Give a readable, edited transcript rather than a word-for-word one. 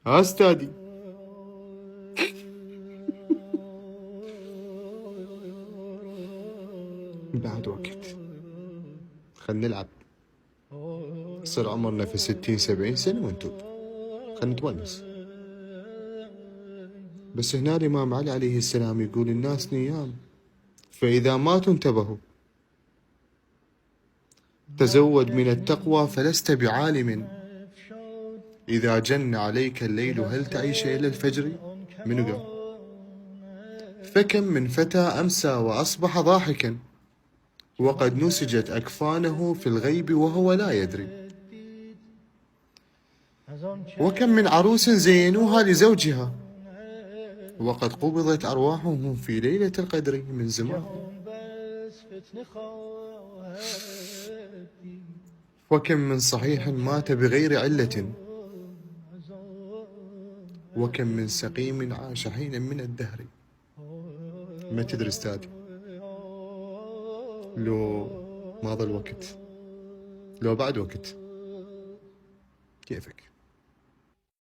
ها استاذي. بعد وقت، خلنا نلعب، يصير عمرنا في 60 70 سنة ونتوب، خلنا نتونس. بس هنا الإمام علي عليه السلام يقول الناس نيام، فإذا ماتوا انتبهوا. تزود من التقوى فلست بعالم، إذا جن عليك الليل هل تعيش إلى الفجر. منو قال؟ فكم من فتى أمسى وأصبح ضاحكا، وقد نسجت أكفانه في الغيب وهو لا يدري. وكم من عروس زينوها لزوجها، وقد قبضت أرواحهم في ليلة القدر من زمان. وكم من صحيح مات بغير علة، وكم من سقيم عاش حينا من الدهر. ما تدري استاذي، لو ماضى الوقت، لو بعد وقت، كيفك؟